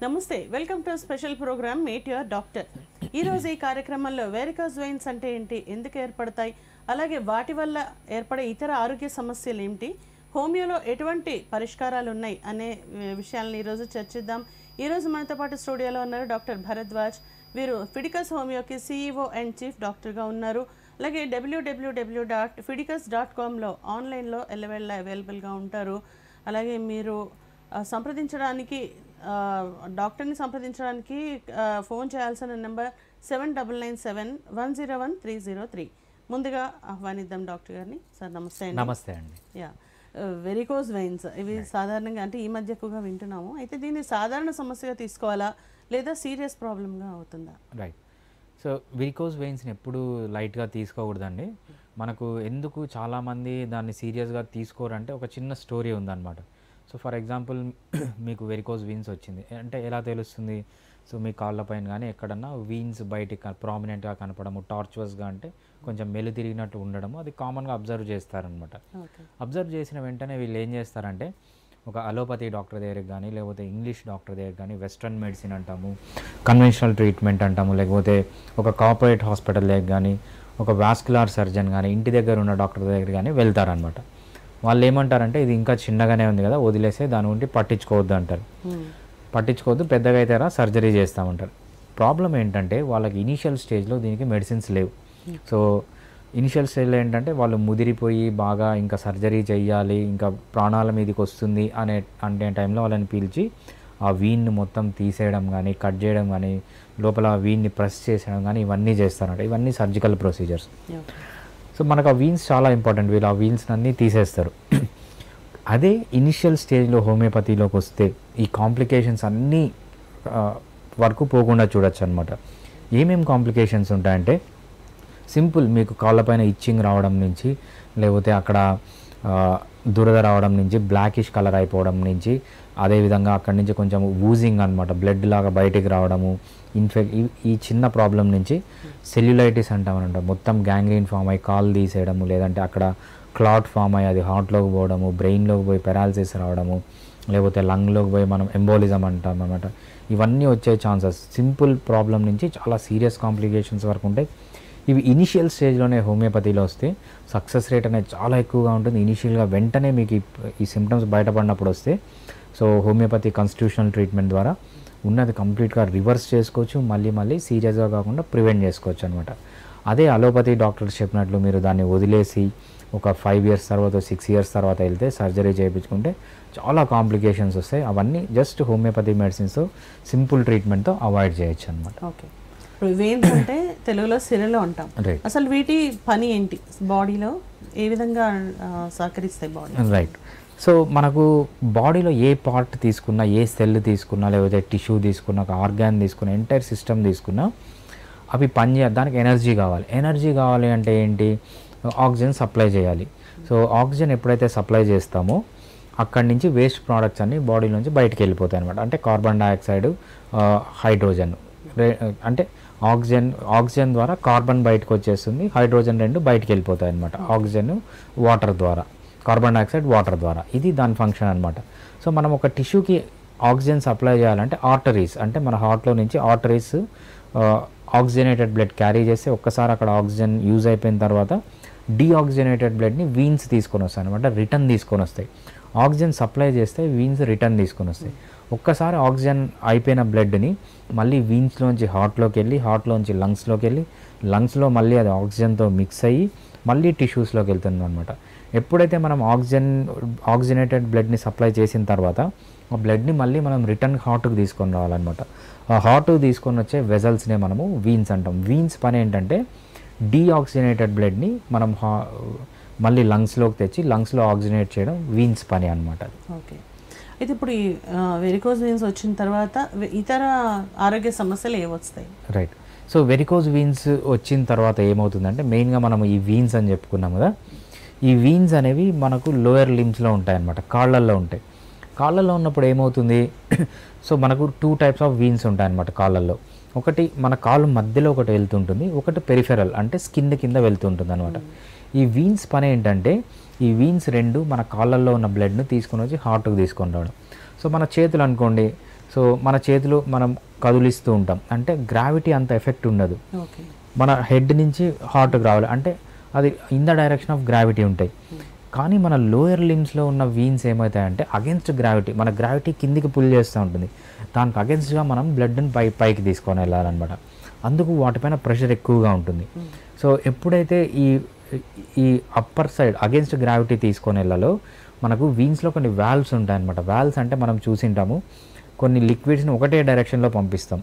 నమస్తే, welcome to special programme meet your doctor. ఈరోజు ఈ కార్యక్రమంలో వెరికోస్ వెయిన్స్ అంటే ఏంటి, ఎందుకు ఏర్పడతాయి, అలాగే వాటి వల్ల ఏర్పడే ఇతర ఆరోగ్య సమస్యలు ఏంటి, హోమియోలో ఎటువంటి పరిష్కారాలు ఉన్నాయి అనే విషయాలను ఈరోజు చర్చిద్దాం. ఈరోజు మనతో పాటు స్టూడియోలో ఉన్నారు డాక్టర్ భరద్వాజ్. వీరు ఫిడికస్ హోమియోకి CEO అండ్ చీఫ్ డాక్టర్గా ఉన్నారు. అలాగే www.fidicus.comలో ఆన్లైన్లో ఎల్లవేళ్ళ అవైలబుల్గా ఉంటారు. అలాగే మీరు సంప్రదించడానికి డాక్టర్ని సంప్రదించడానికి ఫోన్ చేయాల్సిన నెంబర్ 7997-101-303. ముందుగా ఆహ్వానిద్దాం డాక్టర్ గారిని. సార్ నమస్తే అండి. నమస్తే అండి. వెరికోస్ వెయిన్స్ ఇవి సాధారణంగా అంటే ఈ మధ్య ఎక్కువగా వింటున్నాము. అయితే దీన్ని సాధారణ సమస్యగా తీసుకోవాలా లేదా సీరియస్ ప్రాబ్లంగా అవుతుందా? రైట్. సో వెరికోస్ వెయిన్స్ని ఎప్పుడు లైట్గా తీసుకోకూడదండి. మనకు ఎందుకు చాలామంది దాన్ని సీరియస్గా తీసుకోరంటే ఒక చిన్న స్టోరీ ఉందన్నమాట. సో ఫర్ ఎగ్జాంపుల్ మీకు వెరికోస్ వీన్స్ వచ్చింది అంటే ఎలా తెలుస్తుంది? సో మీ కాళ్ళ పైన కానీ ఎక్కడన్నా వీన్స్ బయటికి ప్రామినెంట్గా కనపడము, టార్చువస్గా అంటే కొంచెం మెలు తిరిగినట్టు ఉండడము, అది కామన్గా అబ్జర్వ్ చేస్తారనమాట. అబ్జర్వ్ చేసిన వెంటనే వీళ్ళు ఏం చేస్తారంటే ఒక అలోపతి డాక్టర్ దగ్గరికి కానీ లేకపోతే ఇంగ్లీష్ డాక్టర్ దగ్గరికి కానీ, వెస్ట్రన్ మెడిసిన్ అంటాము, కన్వెన్షనల్ ట్రీట్మెంట్ అంటాము, లేకపోతే ఒక కార్పొరేట్ హాస్పిటల్ దగ్గర కానీ, ఒక వాస్కులార్ సర్జన్ కానీ, ఇంటి దగ్గర ఉన్న డాక్టర్ దగ్గర కానీ వెళ్తారనమాట. వాళ్ళు ఏమంటారంటే ఇది ఇంకా చిన్నగానే ఉంది కదా, వదిలేసే దాని గురించి పట్టించుకోవద్దు అంటారు. పట్టించుకోవద్దు, పెద్దగా అయితేరా సర్జరీ చేస్తామంటారు. ప్రాబ్లం ఏంటంటే వాళ్ళకి ఇనీషియల్ స్టేజ్లో దీనికి మెడిసిన్స్ లేవు. సో ఇనిషియల్ స్టేజ్లో ఏంటంటే వాళ్ళు ముదిరిపోయి బాగా ఇంకా సర్జరీ చేయాలి, ఇంకా ప్రాణాల మీదకి వస్తుంది అంటే టైంలో వాళ్ళని పిలిచి ఆ వీన్ని మొత్తం తీసేయడం కానీ, కట్ చేయడం కానీ, లోపల వీన్ని ప్రెస్ చేసేయడం కానీ ఇవన్నీ చేస్తారంట. ఇవన్నీ సర్జికల్ ప్రొసీజర్స్. సో మనకు ఆ వీన్స్ చాలా ఇంపార్టెంట్. వీళ్ళు ఆ వీన్స్ అన్నీ తీసేస్తారు. అదే ఇనిషియల్ స్టేజ్లో హోమియోపతిలోకి వస్తే ఈ కాంప్లికేషన్స్ అన్నీ వరకు పోకుండా చూడొచ్చు అనమాట. ఏమేమి కాంప్లికేషన్స్ ఉంటాయంటే సింపుల్, మీకు కాళ్ళపైన ఇచ్చింగ్ రావడం నుంచి, లేకపోతే అక్కడ దురద రావడం నుంచి, బ్లాకిష్ కలర్ అయిపోవడం నుంచి, అదేవిధంగా అక్కడి నుంచి కొంచెం వూజింగ్ అనమాట, బ్లడ్ లాగా బయటికి రావడము, ఈ చిన్న ప్రాబ్లం నుంచి సెల్యులైటిస్ అంటామనంట, మొత్తం గ్యాంగ్రీన్ ఫామ్ అయ్యి కాలు తీసేయడము, లేదంటే అక్కడ క్లాట్ ఫామ్ అయ్యి అది హార్ట్లోకి పోవడము, బ్రెయిన్లోకి పోయి పెరాలసిస్ రావడము, లేకపోతే లంగ్లోకి పోయి మనం ఎంబోలిజం అంటాం అన్నమాట. ఇవన్నీ వచ్చే ఛాన్సెస్ సింపుల్ ప్రాబ్లం నుంచి చాలా సీరియస్ కాంప్లికేషన్స్ వరకు ఉంటాయి. ఇవి ఇనిషియల్ స్టేజ్లోనే హోమియోపతిలో వస్తే సక్సెస్ రేట్ అనేది చాలా ఎక్కువగా ఉంటుంది. ఇనిషియల్గా వెంటనే మీకు ఈ సిమ్టమ్స్ బయటపడినప్పుడు వస్తే సో హోమియోపతి కాన్స్టిట్యూషనల్ ట్రీట్మెంట్ ద్వారా ఉన్నది కంప్లీట్గా రివర్స్ చేసుకోవచ్చు, మళ్ళీ సీరియస్గా కాకుండా ప్రివెంట్ చేసుకోవచ్చు అనమాట. అదే అలోపతి డాక్టర్స్ చెప్పినట్లు మీరు దాన్ని వదిలేసి ఒక 5 years తర్వాత 6 years తర్వాత వెళ్తే సర్జరీ చేయించుకుంటే చాలా కాంప్లికేషన్స్ వస్తాయి. అవన్నీ జస్ట్ హోమియోపతి మెడిసిన్స్తో సింపుల్ ట్రీట్మెంట్తో అవాయిడ్ చేయొచ్చు అనమాట. ఓకే, ఇప్పుడు వెయిన్స్ అంటే తెలుగులో సిరలు అంటాం. అసలు వీటి పని ఏంటి, బాడీలో ఏ విధంగా సహకరిస్తాయి బాడీ? రైట్. సో మనకు బాడీలో ఏ పార్ట్ తీసుకున్నా, ఏ సెల్ తీసుకున్నా, లేకపోతే టిష్యూ తీసుకున్నా, ఒక ఆర్గాన్ తీసుకున్నా, ఎంటైర్ సిస్టమ్ తీసుకున్నా అవి దానికి ఎనర్జీ కావాలి. ఎనర్జీ కావాలి అంటే ఏంటి? ఆక్సిజన్ సప్లై చేయాలి. సో ఆక్సిజన్ ఎప్పుడైతే సప్లై చేస్తామో అక్కడి నుంచి వేస్ట్ ప్రోడక్ట్స్ అన్నీ బాడీ నుంచి బయటికి వెళ్ళిపోతాయి అనమాట. అంటే కార్బన్ డైఆక్సైడ్, హైడ్రోజన్, అంటే ఆక్సిజన్ ద్వారా కార్బన్ బయటకు వచ్చేస్తుంది, హైడ్రోజన్ రెండు బయటికి వెళ్ళిపోతాయి అనమాట. ఆక్సిజన్ వాటర్ ద్వారా, కార్బన్ డైఆక్సైడ్ వాటర్ ద్వారా, ఇది దాని ఫంక్షన్ అనమాట. సో మనం ఒక టిష్యూకి ఆక్సిజన్ సప్లై చేయాలంటే ఆర్టరీస్, అంటే మన హార్ట్లో నుంచి ఆర్టరీస్ ఆక్సిజనేటెడ్ బ్లడ్ క్యారీ చేస్తే ఒక్కసారి అక్కడ ఆక్సిజన్ యూజ్ అయిపోయిన తర్వాత డీఆక్సిజనేటెడ్ బ్లడ్ని వీన్స్ తీసుకొని వస్తాయి అనమాట, రిటర్న్ తీసుకొని వస్తాయి. ఆక్సిజన్ సప్లై చేస్తే వీన్స్ రిటర్న్ తీసుకొని వస్తాయి. ఒక్కసారి ఆక్సిజన్ అయిపోయిన బ్లడ్ని మళ్ళీ వీన్స్లోంచి హార్ట్లోకి వెళ్ళి, హార్ట్లోంచి లంగ్స్లోకి వెళ్ళి, లంగ్స్లో మళ్ళీ అది ఆక్సిజన్తో మిక్స్ అయ్యి మళ్ళీ టిష్యూస్లోకి వెళ్తుంది అనమాట. ఎప్పుడైతే మనం ఆక్సిజనేటెడ్ బ్లడ్ని సప్లై చేసిన తర్వాత ఆ బ్లడ్ని మళ్ళీ మనం రిటర్న్ హార్ట్కి తీసుకొని రావాలన్నమాట. ఆ హార్ట్కి తీసుకొని వచ్చే వెజల్స్నే మనము వీన్స్ అంటాం. వీన్స్ పని ఏంటంటే డీఆక్సిజనేటెడ్ బ్లడ్ని మనం మళ్ళీ లంగ్స్లోకి తెచ్చి లంగ్స్లో ఆక్సిజనేట్ చేయడం వీన్స్ పని అనమాట. ఓకే, అయితే ఇప్పుడు ఈ వెరికోస్ వీన్స్ వచ్చిన తర్వాత ఇతర ఆరోగ్య సమస్యలు ఏమొస్తాయి? రైట్. సో వెరికోస్ వీన్స్ వచ్చిన తర్వాత ఏమవుతుందంటే మెయిన్గా మనం ఈ వీన్స్ అని చెప్పుకున్నాం కదా, ఈ వీన్స్ అనేవి మనకు లోయర్ లిమ్స్లో ఉంటాయి అన్నమాట, కాళ్ళల్లో ఉంటాయి. కాళ్ళల్లో ఉన్నప్పుడు ఏమవుతుంది? సో మనకు 2 types ఆఫ్ వీన్స్ ఉంటాయి అన్నమాట కాళ్ళల్లో. ఒకటి మన కాళ్ళు మధ్యలో ఒకటి వెళ్తుంటుంది, ఒకటి పెరిఫెరల్ అంటే స్కిన్ కింద వెళ్తుంటుంది అనమాట. ఈ వీన్స్ పని ఏంటంటే ఈ వీన్స్ రెండు మన కాళ్ళల్లో ఉన్న బ్లడ్ను తీసుకొని వచ్చి హార్ట్కి తీసుకొని రావడం. సో మన చేతులు అనుకోండి, సో మన చేతులు మనం కదిలిస్తూ ఉంటాం, అంటే గ్రావిటీ అంత ఎఫెక్ట్ ఉండదు. ఓకే. మన హెడ్ నుంచి హార్ట్కి రావాలి అంటే అది in the direction of gravity ఉంటాయి. కానీ మన లోయర్ లిమ్స్లో ఉన్న వీన్స్ ఏమవుతాయంటే అగెన్స్ట్ గ్రావిటీ, మన గ్రావిటీ కిందికి పుల్ చేస్తూ ఉంటుంది, దానికి అగెన్స్ట్గా మనం బ్లడ్ని పైకి తీసుకొని వెళ్ళాలన్నమాట. అందుకు వాటిపైన ప్రెషర్ ఎక్కువగా ఉంటుంది. సో ఎప్పుడైతే ఈ అప్పర్ సైడ్ అగెన్స్ట్ గ్రావిటీ తీసుకొని వెళ్ళాలో మనకు వీన్స్లో కొన్ని వాల్వ్స్ ఉంటాయన్నమాట. వాల్వ్స్ అంటే మనం చూసింటాము కొన్ని లిక్విడ్స్ని ఒకటే డైరెక్షన్లో పంపిస్తాం,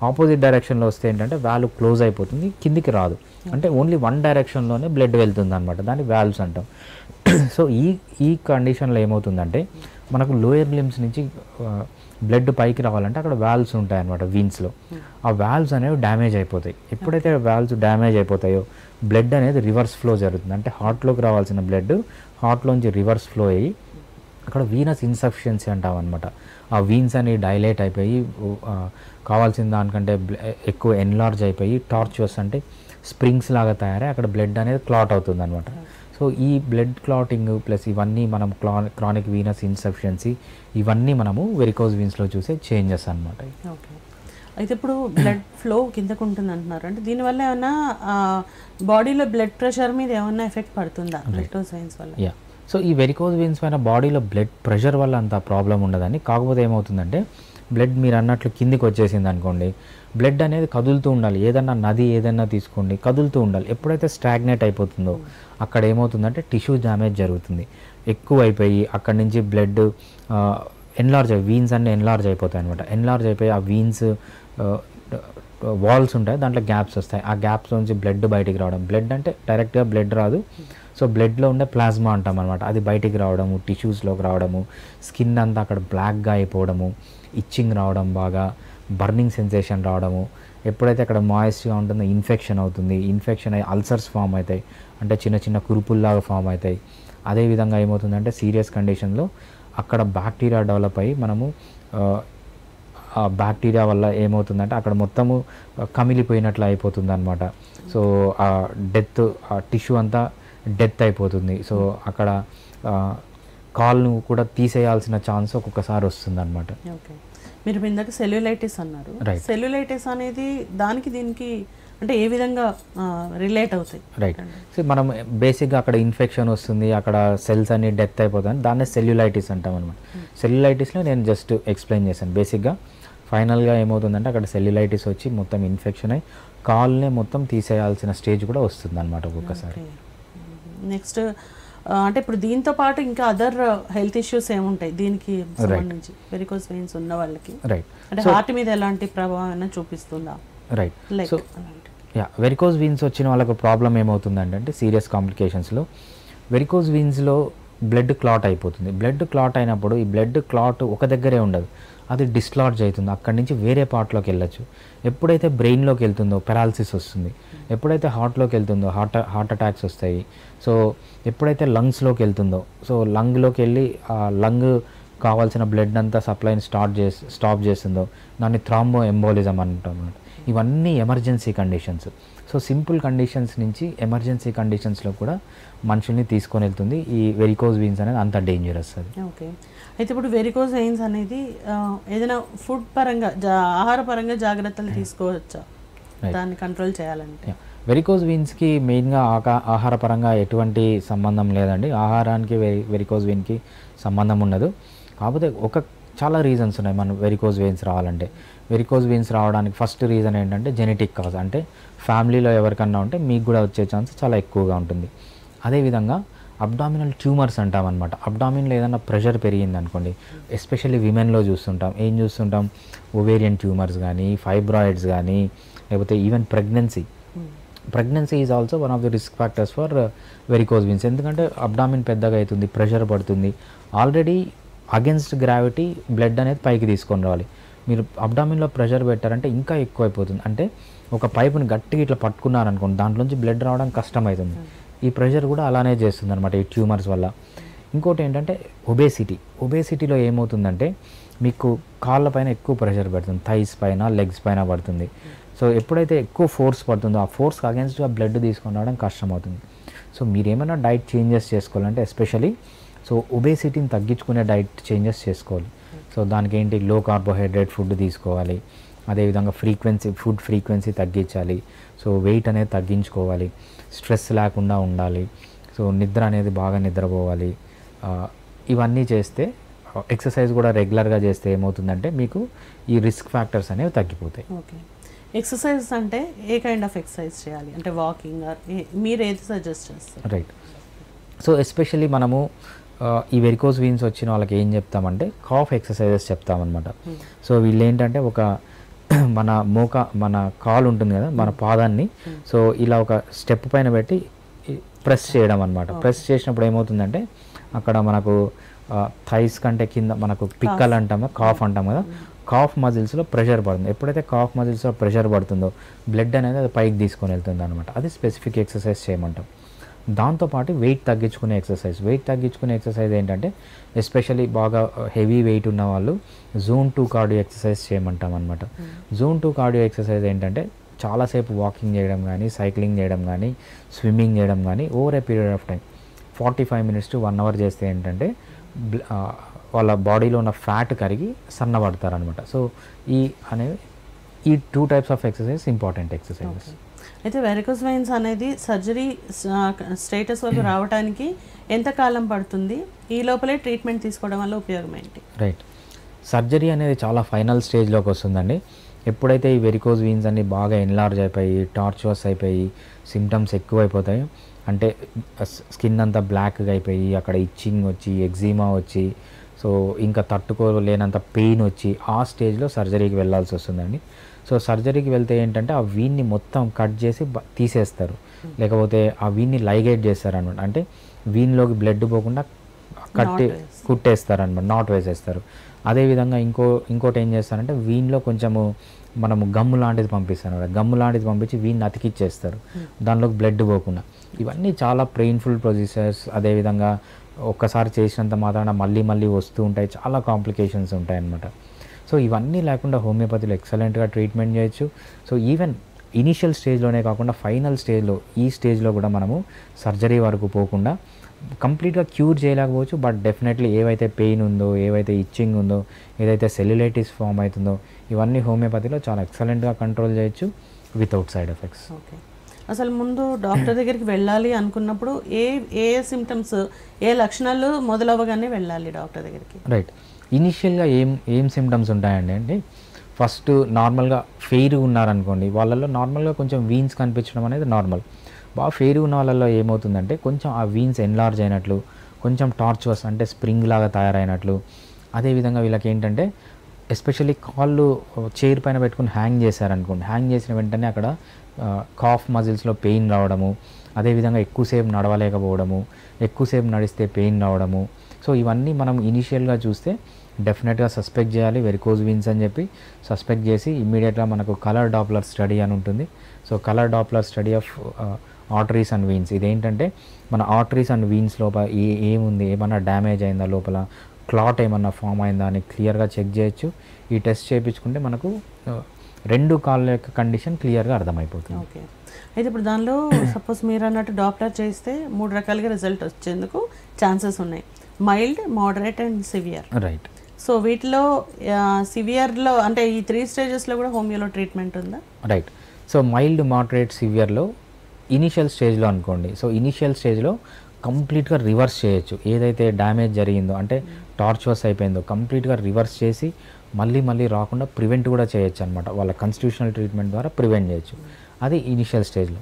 ఆపోజిట్ డైరెక్షన్లో వస్తే ఏంటంటే వాల్వ్ క్లోజ్ అయిపోతుంది, కిందికి రాదు, అంటే ఓన్లీ వన్ డైరెక్షన్లోనే బ్లడ్ వెళ్తుంది అనమాట, దాన్ని వాల్వ్స్ అంటాం. సో ఈ కండిషన్లో ఏమవుతుందంటే మనకు లోయర్ లిమ్స్ నుంచి బ్లడ్ పైకి రావాలంటే అక్కడ వాల్వ్స్ ఉంటాయన్నమాట వీన్స్లో. ఆ వాల్వ్స్ అనేవి డ్యామేజ్ అయిపోతాయి. ఎప్పుడైతే వాల్వ్స్ డ్యామేజ్ అయిపోతాయో బ్లడ్ అనేది రివర్స్ ఫ్లో జరుగుతుంది, అంటే హార్ట్లోకి రావాల్సిన బ్లడ్ హార్ట్లోంచి రివర్స్ ఫ్లో అయ్యి అక్కడ వీనస్ ఇన్సఫిషియన్సీ అంటాం అనమాట. ఆ వీన్స్ అని డైలేట్ అయిపోయి కావాల్సిన దానికంటే ఎక్కువ ఎన్లార్జ్ అయిపోయి టార్చువస్ అంటే స్ప్రింగ్స్ లాగా తయారై అక్కడ బ్లడ్ అనేది క్లాట్ అవుతుంది అనమాట. సో ఈ బ్లడ్ క్లాటింగ్ ప్లస్ ఇవన్నీ మనం క్రానిక్ వీనస్ ఇన్సఫిషియన్సీ ఇవన్నీ మనము వెరికోజ్ వీన్స్లో చూసే చేంజెస్ అనమాట. ఓకే. అయితే ఇప్పుడు బ్లడ్ ఫ్లో కిందకు ఉంటుంది అంటున్నారు, అంటే దీనివల్ల ఏమైనా బాడీలో బ్లడ్ ప్రెషర్ మీద ఏమైనా ఎఫెక్ట్ పడుతుందా వెరికోజ్ వెయిన్స్ వల్ల? యా. సో ఈ వెరికోజ్ వెయిన్స్ పైన బాడీలో బ్లడ్ ప్రెషర్ వల్ల అంత ప్రాబ్లం ఉండదని, కాకపోతే ఏమవుతుందంటే బ్లడ్ మీరు అన్నట్లు కిందికి వచ్చేసింది అనుకోండి, బ్లడ్ అనేది కదులుతూ ఉండాలి, ఏదన్నా నది ఏదన్నా తీసుకోండి కదులుతూ ఉండాలి. ఎప్పుడైతే స్టాగ్నేట్ అయిపోతుందో అక్కడ ఏమవుతుందంటే టిష్యూ డ్యామేజ్ జరుగుతుంది, ఎక్కువ అయిపోయి అక్కడి నుంచి బ్లడ్ ఎన్లార్జ్ వీన్స్ అన్నీ ఎన్లార్జ్ అయిపోతాయి అనమాట. ఎన్లార్జ్ అయిపోయి ఆ వీన్స్ వాల్స్ ఉంటాయి, దాంట్లో గ్యాప్స్ వస్తాయి, ఆ గ్యాప్స్ నుంచి బ్లడ్ బయటికి రావడం, బ్లడ్ అంటే డైరెక్ట్గా బ్లడ్ రాదు, సో బ్లడ్లో ఉండే ప్లాస్మా అంటాం అనమాట, అది బయటికి రావడము, టిష్యూస్లోకి రావడము, స్కిన్ అంతా అక్కడ బ్లాక్గా అయిపోవడము, ఇచ్చింగ్ రావడం, బాగా బర్నింగ్ సెన్సేషన్ రావడము, ఎప్పుడైతే అక్కడ మాయిస్ట్గా ఉంటుందో ఇన్ఫెక్షన్ అవుతుంది, ఇన్ఫెక్షన్ అయ్యి అల్సర్స్ ఫామ్ అవుతాయి, అంటే చిన్న చిన్న కురుపుల్లాగా ఫామ్ అవుతాయి. అదేవిధంగా ఏమవుతుందంటే సీరియస్ కండిషన్లో అక్కడ బ్యాక్టీరియా డెవలప్ అయ్యి మనము ఆ బ్యాక్టీరియా వల్ల ఏమవుతుందంటే అక్కడ మొత్తము కమిలిపోయినట్లు అయిపోతుంది అనమాట. సో ఆ డెత్, ఆ టిష్యూ అంతా డెత్ అయిపోతుంది. సో అక్కడ కాల్ను కూడా తీసేయాల్సిన ఛాన్స్ ఒక్కొక్కసారి వస్తుంది అనమాట. ఓకే. మీరు ఇందాక సెల్యులైటిస్ అన్నారు, సెల్యులైటిస్ అనేది దానికి దీనికి అంటే ఏ విధంగా రిలేట్ అవుతాయి? రైట్. సో మనం బేసిక్గా అక్కడ ఇన్ఫెక్షన్ వస్తుంది, అక్కడ సెల్స్ అన్ని డెత్ అయిపోతాయి, దాన్ని సెల్యులైటిస్ అంటాం అనమాట. సెల్యులైటిస్లో నేను జస్ట్ ఎక్స్ప్లెయిన్ చేశాను. బేసిక్గా ఫైనల్గా ఏమవుతుందంటే అక్కడ సెల్యులైటిస్ వచ్చి మొత్తం ఇన్ఫెక్షన్ అయ్యి కాల్నే మొత్తం తీసేయాల్సిన స్టేజ్ కూడా వస్తుంది అనమాట ఒక్కొక్కసారి. నెక్స్ట్ అంటే ఇప్పుడు దీంతో పాటు ఇంకా అదర్ హెల్త్ ఇష్యూస్ ఏముంటాయి దీనికి సంబంధించి వెరికోజ్ వెయిన్స్ ఉన్న వాళ్ళకి? రైట్. అంటే హార్ట్ మీద ఎలాంటి ప్రభావం చూపిస్తుందా? Right. So ya, varicose veins వచ్చిన వాళ్ళకు ప్రాబ్లం ఏమవుతుందంటే సీరియస్ కాంప్లికేషన్స్లో వెరికోజ్ వీన్స్లో బ్లడ్ క్లాట్ అయిపోతుంది. బ్లడ్ క్లాట్ అయినప్పుడు ఈ బ్లడ్ క్లాట్ ఒక దగ్గరే ఉండదు, అది డిస్లాడ్జ్ అవుతుంది, అక్కడి నుంచి వేరే పార్ట్లోకి వెళ్ళచ్చు. ఎప్పుడైతే బ్రెయిన్లోకి వెళ్తుందో పెరాలసిస్ వస్తుంది, ఎప్పుడైతే హార్ట్లోకి వెళ్తుందో హార్ట్ అటాక్స్ వస్తాయి. సో ఎప్పుడైతే లంగ్స్లోకి వెళ్తుందో, సో లంగ్లోకి వెళ్ళి ఆ లంగ్ కావాల్సిన బ్లడ్ అంతా సప్లైని స్టాప్ చేస్తుందో దాన్ని థ్రాంబో ఎంబోలిజం అంటాం. ఇవన్నీ emergency conditions. So simple conditions నుంచి ఎమర్జెన్సీ కండిషన్స్లో కూడా మనుషుల్ని తీసుకొని వెళ్తుంది ఈ వెరికోజ్ వీన్స్ అనేది, అంత డేంజరస్ అది. ఓకే. అయితే ఇప్పుడు వెరికోజ్ వెయిన్స్ అనేది ఏదైనా ఫుడ్ పరంగా ఆహార పరంగా జాగ్రత్తలు తీసుకోవచ్చా దాన్ని కంట్రోల్ చేయాలంటే? వెరికోజ్ వీన్స్కి మెయిన్గా ఆహారపరంగా ఎటువంటి సంబంధం లేదండి, ఆహారానికి వెరికోజ్ వీన్కి సంబంధం ఉండదు. కాకపోతే చాలా రీజన్స్ ఉన్నాయి మనం వెరికోజ్ వెయిన్స్ రావాలంటే. వెరికోజ్ వెయిన్స్ రావడానికి ఫస్ట్ రీజన్ ఏంటంటే జెనెటిక్ కాజ్, అంటే ఫ్యామిలీలో ఎవరికన్నా ఉంటే మీకు కూడా వచ్చే ఛాన్స్ చాలా ఎక్కువగా ఉంటుంది. అదేవిధంగా అబ్డామినల్ ట్యూమర్స్ అంటాం అనమాట. అబ్డామిన్లో ఏదైనా ప్రెషర్ పెరిగింది అనుకోండి, ఎస్పెషల్లీ విమెన్లో చూస్తుంటాం ఓవేరియన్ ట్యూమర్స్ కానీ, ఫైబ్రాయిడ్స్ కానీ, లేకపోతే even pregnancy is also one of the risk factors for varicose veins. ఎందుకంటే అబ్డామిన్ పెద్దగా అవుతుంది, ప్రెషర్ పడుతుంది, ఆల్రెడీ అగెన్స్ట్ గ్రావిటీ బ్లడ్ అనేది పైకి తీసుకొని రావాలి. మీరు అబ్డామిన్లో ప్రెషర్ పెట్టారంటే ఇంకా ఎక్కువ అయిపోతుంది, అంటే ఒక పైపుని గట్టిగా ఇట్లా పట్టుకున్నారనుకోండి దాంట్లోంచి బ్లడ్ రావడం కష్టమవుతుంది. ఈ ప్రెషర్ కూడా అలానే చేస్తుంది అనమాట ఈ ట్యూమర్స్ వల్ల. ఇంకోటి ఏంటంటే ఒబేసిటీలో ఏమవుతుందంటే మీకు కాళ్ళ పైన ఎక్కువ ప్రెషర్ పడుతుంది, థైస్ పైన, లెగ్స్ పైన పడుతుంది. సో ఎప్పుడైతే ఎక్కువ ఫోర్స్ పడుతుందో ఆ ఫోర్స్కి అగెన్స్ట్గా బ్లడ్ తీసుకొని రావడం కష్టమవుతుంది. సో మీరు ఏమైనా డైట్ చేంజెస్ చేసుకోవాలంటే ఎస్పెషలీ సో ఒబేసిటీని తగ్గించుకునే డైట్ చేంజెస్ చేసుకోవాలి. సో దానికి ఏంటి లో కార్బోహైడ్రేట్ ఫుడ్ తీసుకోవాలి, అదేవిధంగా ఫుడ్ ఫ్రీక్వెన్సీ తగ్గించాలి, సో వెయిట్ అనేది తగ్గించుకోవాలి, స్ట్రెస్ లేకుండా ఉండాలి, సో నిద్ర అనేది బాగా నిద్రపోవాలి. ఇవన్నీ చేస్తే ఎక్సర్సైజ్ కూడా రెగ్యులర్గా చేస్తే ఏమవుతుందంటే మీకు ఈ రిస్క్ ఫ్యాక్టర్స్ అనేవి తగ్గిపోతాయి. ఓకే. ఎక్సర్సైజ్ అంటే ఏ కైండ్ ఆఫ్ ఎక్సర్సైజ్ చేయాలి అంటే వాకింగ్ మీరు ఏది సజెస్ట్ చేస్తారు? రైట్. సో ఎస్పెషల్లీ మనము ఈ వెరికోస్ వీన్స్ వచ్చిన వాళ్ళకి ఏం చెప్తామంటే కాఫ్ ఎక్సర్సైజెస్ చెప్తామన్నమాట. సో వీళ్ళు ఏంటంటే ఒక మన కాలు ఉంటుంది కదా, మన పాదాన్ని సో ఇలా ఒక స్టెప్ పైన పెట్టి ప్రెస్ చేయడం అనమాట. ప్రెస్ చేసినప్పుడు ఏమవుతుందంటే అక్కడ మనకు థైస్ కంటే కింద మనకు పిక్కల్ అంటాం కదా, కాఫ్ అంటాం కదా, కాఫ్ మజిల్స్లో ప్రెషర్ పడుతుంది. ఎప్పుడైతే కాఫ్ మజిల్స్లో ప్రెషర్ పడుతుందో బ్లడ్ అనేది అది పైకి తీసుకొని వెళ్తుంది అనమాట. అది స్పెసిఫిక్ ఎక్సర్సైజ్ చేయమంటాం. దాంతోపాటు వెయిట్ తగ్గించుకునే ఎక్సర్సైజ్ ఏంటంటే ఎస్పెషల్లీ బాగా హెవీ వెయిట్ ఉన్న వాళ్ళు జోన్ 2 కార్డియో ఎక్సర్సైజ్ చేయమంటాం అనమాట. జోన్ 2 కార్డియో ఎక్సర్సైజ్ ఏంటంటే చాలాసేపు వాకింగ్ చేయడం కానీ, సైక్లింగ్ చేయడం కానీ, స్విమ్మింగ్ చేయడం కానీ over a period of time 45 minutes to 1 hour చేస్తే ఏంటంటే వాళ్ళ బాడీలో ఉన్న ఫ్యాట్ కరిగి సన్నబడతారనమాట. సో ఈ 2 types of exercise important exercises. అయితే వెరికోస్ వెయిన్స్ అనేది సర్జరీ స్టేటస్ వరకు రావడానికి ఎంత కాలం పడుతుంది? ఈ లోపలే ట్రీట్మెంట్ తీసుకోవడం వల్ల ఉపయోగం ఏంటి? రైట్. సర్జరీ అనేది చాలా ఫైనల్ స్టేజ్లోకి వస్తుందండి. ఎప్పుడైతే ఈ వెరికోస్ వీన్స్ అన్ని బాగా ఎన్లార్జ్ అయిపోయి, టార్చువస్ అయిపోయి, సిమ్టమ్స్ ఎక్కువైపోతాయి, అంటే స్కిన్ అంతా బ్లాక్గా అయిపోయి అక్కడ ఇచ్చింగ్ వచ్చి, ఎగ్జిమా వచ్చి, సో ఇంకా తట్టుకోలేనంత పెయిన్ వచ్చి ఆ స్టేజ్లో సర్జరీకి వెళ్ళాల్సి వస్తుందండి. సో సర్జరీకి వెళ్తే ఏంటంటే ఆ వీన్ని మొత్తం కట్ చేసి తీసేస్తారు, లేకపోతే ఆ వీన్ని లైగేట్ చేస్తారనమాట. అంటే వీన్లోకి బ్లడ్ పోకుండా కుట్టేస్తారనమాట, నాట్ వేసేస్తారు. అదేవిధంగా ఇంకోటి ఏం చేస్తారంటే వీన్లో కొంచెము మనము గమ్ము లాంటిది పంపిస్తాను, గమ్ము లాంటిది పంపించి వీన్ని అతికిచ్చేస్తారు దానిలోకి బ్లడ్ పోకుండా. ఇవన్నీ చాలా పెయిన్ఫుల్ ప్రొసీజర్స్. అదేవిధంగా ఒక్కసారి చేసినంత మాత్రాన మళ్ళీ వస్తూ ఉంటాయి, చాలా కాంప్లికేషన్స్ ఉంటాయి అన్నమాట. సో ఇవన్నీ లేకుండా హోమియోపతిలో ఎక్సలెంట్గా ట్రీట్మెంట్ చేయొచ్చు. సో ఈవెన్ ఇనిషియల్ స్టేజ్లోనే కాకుండా ఫైనల్ స్టేజ్లో, ఈ స్టేజ్లో కూడా మనము సర్జరీ వరకు పోకుండా కంప్లీట్గా క్యూర్ చేయలేకపోవచ్చు, బట్ డెఫినెట్లీ ఏవైతే పెయిన్ ఉందో, ఏవైతే ఇచ్చింగ్ ఉందో, ఏదైతే సెల్యులైటిస్ ఫామ్ అవుతుందో ఇవన్నీ హోమియోపతిలో చాలా ఎక్సలెంట్గా కంట్రోల్ చేయొచ్చు వితౌట్ సైడ్ ఎఫెక్ట్స్. ఓకే. అసలు ముందు డాక్టర్ దగ్గరికి వెళ్ళాలి అనుకున్నప్పుడు ఏ సిమ్టమ్స్, ఏ లక్షణాలు మొదలవ్వగానే వెళ్ళాలి డాక్టర్ దగ్గరికి? రైట్. ఇనిషియల్గా ఏం సిమ్టమ్స్ ఉంటాయండి? ఫస్ట్ నార్మల్గా ఫెయిర్ ఉన్నారనుకోండి, వాళ్ళల్లో నార్మల్గా కొంచెం వీన్స్ కనిపించడం అనేది నార్మల్. బాగా ఫెయిర్ ఉన్న వాళ్ళల్లో ఏమవుతుందంటే కొంచెం ఆ వీన్స్ ఎన్లార్జ్ అయినట్లు, కొంచెం టార్చువస్ అంటే స్ప్రింగ్ లాగా తయారైనట్లు. అదేవిధంగా వీళ్ళకి ఏంటంటే ఎస్పెషల్లీ కాళ్ళు చైర్ పైన పెట్టుకుని హ్యాంగ్ చేశారనుకోండి, హ్యాంగ్ చేసిన వెంటనే అక్కడ కాఫ్ మజిల్స్లో పెయిన్ రావడము, అదేవిధంగా ఎక్కువసేపు నడవలేకపోవడము, ఎక్కువసేపు నడిస్తే పెయిన్ రావడము. సో ఇవన్నీ మనం ఇనిషియల్గా చూస్తే డెఫినెట్గా సస్పెక్ట్ చేయాలి వెరికోస్ వీన్స్ అని చెప్పి. సస్పెక్ట్ చేసి ఇమ్మీడియట్గా మనకు కలర్ డాప్లర్ స్టడీ అని ఉంటుంది. So colour Doppler study of arteries and veins. ఇదేంటంటే మన ఆర్టరీస్ అండ్ వీన్స్ లోపల ఏముంది, ఏమన్నా డ్యామేజ్ అయిందా, లోపల క్లాట్ ఏమన్నా ఫామ్ అయిందా అని క్లియర్గా చెక్ చేయొచ్చు. ఈ టెస్ట్ చేయించుకుంటే మనకు 2 కాళ్ళ యొక్క కండిషన్ క్లియర్గా అర్థమైపోతుంది. ఓకే. అయితే ఇప్పుడు దానిలో సపోజ్ మీరు అన్నట్టు డాప్లర్ చేస్తే 3 రకాలుగా రిజల్ట్ వచ్చేందుకు ఛాన్సెస్ ఉన్నాయి: mild, moderate and severe. Right. So వీటిలో సివియర్లో అంటే ఈ 3 స్టేజెస్లో కూడా హోమియోలో ట్రీట్మెంట్ ఉందా? రైట్. సో మైల్డ్, మోడరేట్, సివియర్లో ఇనిషియల్ స్టేజ్లో అనుకోండి, సో ఇనిషియల్ స్టేజ్లో కంప్లీట్గా రివర్స్ చేయొచ్చు. ఏదైతే డ్యామేజ్ జరిగిందో అంటే టార్చువస్ అయిపోయిందో కంప్లీట్గా రివర్స్ చేసి మళ్ళీ రాకుండా ప్రివెంట్ కూడా చేయొచ్చు అనమాట. వాళ్ళ కాన్స్టిట్యూషనల్ ట్రీట్మెంట్ ద్వారా ప్రివెంట్ చేయొచ్చు. అది ఇనిషియల్ స్టేజ్లో.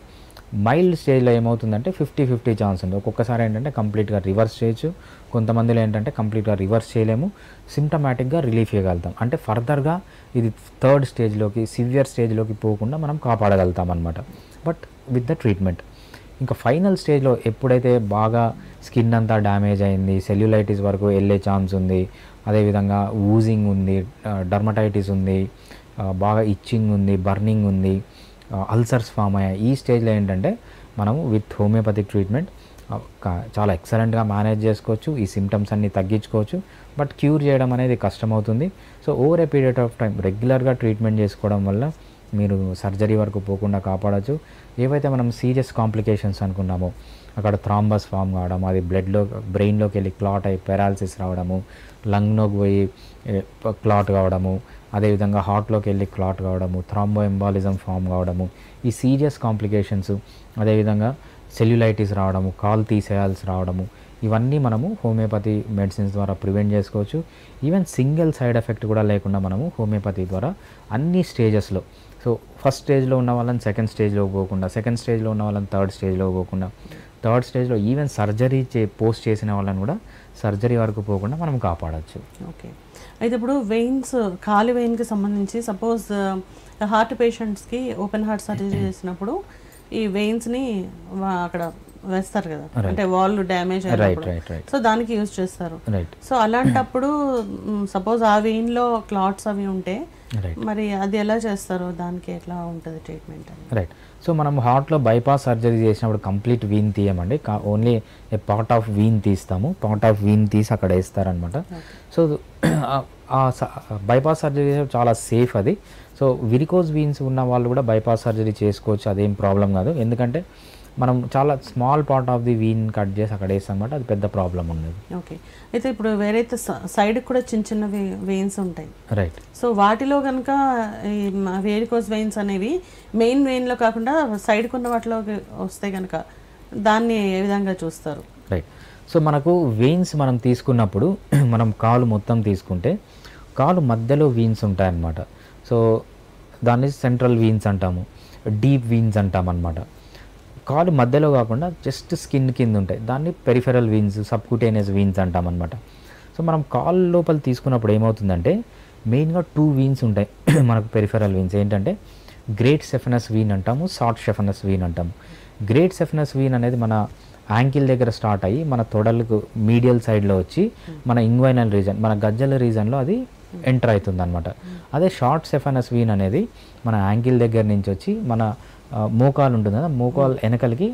మైల్డ్ స్టేజ్లో ఏమవుతుందంటే 50-50 ఛాన్స్ ఉంది. ఒక్కొక్కసారి ఏంటంటే కంప్లీట్గా రివర్స్ చేయొచ్చు, కొంతమందిలో ఏంటంటే కంప్లీట్గా రివర్స్ చేయలేము, సిమ్టమాటిక్గా రిలీఫ్ చేయగలుగుతాం. అంటే ఫర్దర్గా ఇది 3rd స్టేజ్లోకి, సివియర్ స్టేజ్లోకి పోకుండా మనం కాపాడగలుగుతాం అనమాట, బట్ విత్ ద ట్రీట్మెంట్. ఇంకా ఫైనల్ స్టేజ్లో ఎప్పుడైతే బాగా స్కిన్ అంతా డ్యామేజ్ అయింది, సెల్యులైటిస్ వరకు వెళ్ళే ఛాన్స్ ఉంది, అదేవిధంగా ఊజింగ్ ఉంది, డర్మటైటిస్ ఉంది, బాగా ఇచ్చింగ్ ఉంది, బర్నింగ్ ఉంది, అల్సర్స్ ఫామ్ అయ్యాయి, ఈ స్టేజ్లో ఏంటంటే మనము విత్ హోమియోపతిక్ ట్రీట్మెంట్ చాలా ఎక్సలెంట్గా మేనేజ్ చేసుకోవచ్చు, ఈ సిమ్టమ్స్ అన్నీ తగ్గించుకోవచ్చు. బట్ క్యూర్ చేయడం అనేది కష్టమవుతుంది. So over a period of time రెగ్యులర్గా ట్రీట్మెంట్ చేసుకోవడం వల్ల మీరు సర్జరీ వరకు పోకుండా కాపాడచ్చు. ఏవైతే మనం సీరియస్ కాంప్లికేషన్స్ అనుకున్నామో అక్కడ థ్రాంబస్ ఫామ్ కావడం, అది బ్రెయిన్లోకి వెళ్ళి క్లాట్ అయ్యి పెరాలసిస్ రావడము, లంగ్లోకి పోయి క్లాట్ కావడము, అదేవిధంగా హార్ట్లోకి వెళ్ళి క్లాట్ కావడము, థ్రాంబో ఎంబాలిజం ఫామ్ కావడము, ఈ సీరియస్ కాంప్లికేషన్స్, అదేవిధంగా సెల్యులైటిస్ రావడము, కాలు తీసేయాల్సి రావడము, ఇవన్నీ మనము హోమియోపతి మెడిసిన్స్ ద్వారా ప్రివెంట్ చేసుకోవచ్చు. ఈవెన్ సింగిల్ సైడ్ ఎఫెక్ట్ కూడా లేకుండా మనము హోమియోపతి ద్వారా అన్ని స్టేజెస్లో, సో ఫస్ట్ స్టేజ్లో ఉన్న వాళ్ళని సెకండ్ స్టేజ్లో పోకుండా, సెకండ్ స్టేజ్లో ఉన్న వాళ్ళని థర్డ్ స్టేజ్లో పోకుండా, థర్డ్ స్టేజ్లో ఈవెన్ సర్జరీ పోస్ట్ చేసిన వాళ్ళని కూడా సర్జరీ వరకు పోకుండా మనం కాపాడచ్చు. ఓకే, అయితే ఇప్పుడు వెయిన్స్, కాలి వెయిన్కి సంబంధించి సపోజ్ హార్ట్ పేషెంట్స్కి ఓపెన్ హార్ట్ సర్జరీ చేసినప్పుడు ఈ వెయిన్స్ని అక్కడ వేస్తారు కదా, అంటే వాళ్ళు డ్యామేజ్ అయినప్పుడు, సో దానికి యూజ్ చేస్తారు. సో అలాంటప్పుడు సపోజ్ ఆ వెయిన్లో క్లాట్స్ అవి ఉంటే మరి అది ఎలా చేస్తారు, దానికి ఎట్లా ఉంటుంది ట్రీట్మెంట్? రైట్, సో మనం హార్ట్లో బైపాస్ సర్జరీ చేసినప్పుడు కంప్లీట్ వీన్ తీయమండి, only a part of vein తీస్తాము, పార్ట్ ఆఫ్ వీన్ తీసి అక్కడ వేస్తారనమాట. సో బైపాస్ సర్జరీ చాలా సేఫ్ అది. సో విరికోజ్ వీన్స్ ఉన్న వాళ్ళు కూడా బైపాస్ సర్జరీ చేసుకోవచ్చు, అదేం ప్రాబ్లం కాదు. ఎందుకంటే మనం చాలా small part of the vein cut చేసి అక్కడ వేస్తాం అనమాట, అది పెద్ద ప్రాబ్లం ఉండదు. ఓకే, అయితే ఇప్పుడు వేరైతే సైడ్ కూడా చిన్న చిన్న వెయిన్స్ ఉంటాయి, రైట్. సో వాటిలో కనుక ఈ వేరికోజ్ వెయిన్స్ అనేవి మెయిన్ వెయిన్లో కాకుండా సైడ్కి ఉన్న వాటిలో వస్తే కనుక దాన్ని ఏ విధంగా చూస్తారు? రైట్, సో మనకు వెయిన్స్ మనం తీసుకున్నప్పుడు మనం కాలు మొత్తం తీసుకుంటే కాలు మధ్యలో వీన్స్ ఉంటాయన్నమాట. సో దాన్ని సెంట్రల్ వీన్స్ అంటాము, డీప్ వీన్స్ అంటాం అన్నమాట. కాలు మధ్యలో కాకుండా జస్ట్ స్కిన్ కింద ఉంటాయి, దాన్ని పెరిఫెరల్ వీన్స్, సబ్క్యూటేనియస్ వీన్స్ అంటాం అనమాట. సో మనం కాలు లోపల తీసుకున్నప్పుడు ఏమవుతుందంటే మెయిన్గా 2 వీన్స్ ఉంటాయి మనకు పెరిఫెరల్ వీన్స్. ఏంటంటే గ్రేట్ సెఫనస్ వీన్ అంటాము, షార్ట్ సెఫనస్ వీన్ అంటాము. గ్రేట్ సెఫనస్ వీన్ అనేది మన యాంకిల్ దగ్గర స్టార్ట్ అయ్యి మన తొడలకు మీడియల్ సైడ్లో వచ్చి మన ఇంగ్వైనల్ రీజన్, మన గజ్జల రీజన్లో అది ఎంటర్ అవుతుంది అనమాట. అదే షార్ట్ సెఫనస్ వీన్ అనేది మన యాంకిల్ దగ్గర నుంచి వచ్చి మన మోకాలు ఉంటుంది కదా, మోకాలు వెనకలికి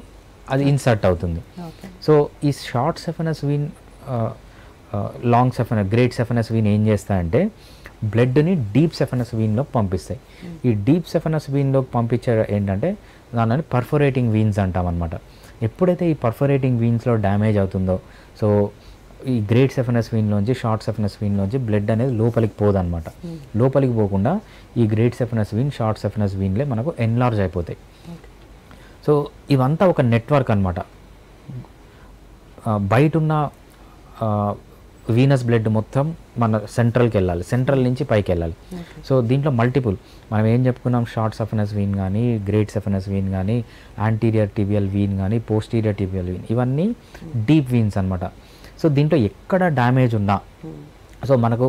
అది ఇన్సర్ట్ అవుతుంది. సో ఈ short saphenous vein, long great saphenous vein ఏం చేస్తాయంటే బ్లడ్ని డీప్ సెఫనస్ వీన్లో పంపిస్తాయి. ఈ డీప్ సెఫనస్ వీన్లోకి పంపించే ఏంటంటే దానిని పర్ఫోరేటింగ్ వీన్స్ అంటాం అనమాట. ఎప్పుడైతే ఈ పర్ఫోరేటింగ్ వీన్స్లో డ్యామేజ్ అవుతుందో, సో ఈ గ్రేట్ సెఫనస్ వీన్లోంచి షార్ట్ సెఫనస్ వీన్లోంచి బ్లడ్ అనేది లోపలికి పోదన్నమాట. లోపలికి పోకుండా ఈ గ్రేట్ సెఫనస్ వీన్, షార్ట్ సెఫనస్ వీన్లే మనకు ఎన్లార్జ్ అయిపోతాయి. సో ఇవంతా ఒక నెట్వర్క్ అనమాట. బయట ఉన్న వీనస్ బ్లడ్ మొత్తం మన సెంట్రల్కి వెళ్ళాలి, సెంట్రల్ నుంచి పైకి వెళ్ళాలి. సో దీంట్లో మల్టిపుల్ మనం ఏం చెప్పుకున్నాం, షార్ట్ సెఫనస్ వీన్ కానీ, గ్రేట్ సెఫనస్ వీన్ కానీ, యాంటీరియర్ టిబియల్ వీన్ కానీ, పోస్టీరియర్ టిబియల్ వీన్, ఇవన్నీ డీప్ వీన్స్ అనమాట. సో దీంట్లో ఎక్కడ డ్యామేజ్ ఉన్నా, సో మనకు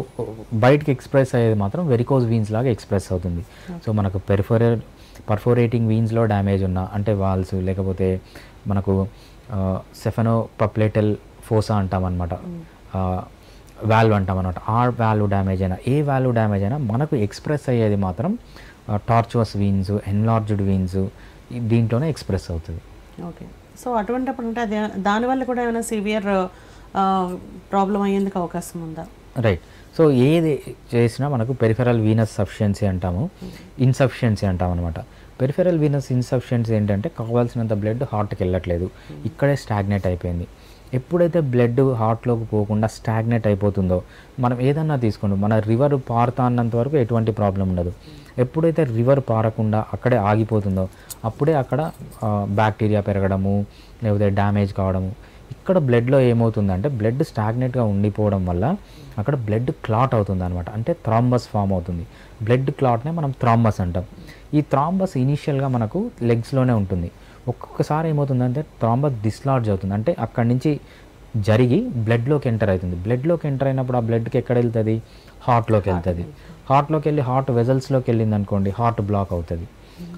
బయటకి ఎక్స్ప్రెస్ అయ్యేది మాత్రం వెరికోజ్ వీన్స్ లాగా ఎక్స్ప్రెస్ అవుతుంది. సో మనకు పర్ఫోరేటింగ్ వీన్స్లో డ్యామేజ్ ఉన్నా, అంటే వాల్స్, లేకపోతే మనకు సెఫెనోపప్లేటల్ ఫోసా అంటాం అనమాట, వాల్వ్ అంటాం అనమాట. ఆ వాల్వ్ డ్యామేజ్ అయినా, ఏ వాల్వ్ డ్యామేజ్ అయినా మనకు ఎక్స్ప్రెస్ అయ్యేది మాత్రం టార్చువస్ వీన్స్, ఎన్లార్జ్డ్ వీన్స్, దీంట్లోనే ఎక్స్ప్రెస్ అవుతుంది. ఓకే, సో అటువంటిప్పుడు అంటే అది దానివల్ల కూడా ఏమైనా సివియర్ ప్రాబ్లం అయ్యేందుకు అవకాశం ఉందా? రైట్, సో ఏది చేసినా మనకు పెరిఫెరల్ వీనస్ సఫిషియన్సీ అంటాము, ఇన్సఫిషియన్సీ అంటాం అనమాట. పెరిఫెరల్ వీనస్ ఇన్సఫిషియన్సీ ఏంటంటే కావాల్సినంత బ్లడ్ హార్ట్కి వెళ్ళట్లేదు, ఇక్కడే స్టాగ్నేట్ అయిపోయింది. ఎప్పుడైతే బ్లడ్ హార్ట్లోకి పోకుండా స్టాగ్నేట్ అయిపోతుందో, మనం ఏదన్నా తీసుకోండి, మన రివర్ పారుతా అన్నంత వరకు ఎటువంటి ప్రాబ్లం ఉండదు. ఎప్పుడైతే రివర్ పారకుండా అక్కడే ఆగిపోతుందో అప్పుడే అక్కడ బ్యాక్టీరియా పెరగడము, లేకపోతే డ్యామేజ్ కావడము. ఇక్కడ బ్లడ్లో ఏమవుతుందంటే బ్లడ్ స్టాగ్నేట్గా ఉండిపోవడం వల్ల అక్కడ బ్లడ్ క్లాట్ అవుతుంది అనమాట, అంటే థ్రాంబస్ ఫామ్ అవుతుంది. బ్లడ్ క్లాట్నే మనం థ్రాంబస్ అంటాం. ఈ థ్రాంబస్ ఇనీషియల్గా మనకు లెగ్స్లోనే ఉంటుంది. ఒక్కొక్కసారి ఏమవుతుందంటే థ్రాంబస్ డిస్లార్జ్ అవుతుంది, అంటే అక్కడి నుంచి జరిగి బ్లడ్లోకి ఎంటర్ అవుతుంది. బ్లడ్లోకి ఎంటర్ అయినప్పుడు ఆ బ్లడ్కి ఎక్కడ వెళ్తుంది, హార్ట్లోకి వెళ్తుంది. హార్ట్లోకి వెళ్ళి హార్ట్ వెజల్స్లోకి వెళ్ళింది అనుకోండి, హార్ట్ బ్లాక్ అవుతుంది.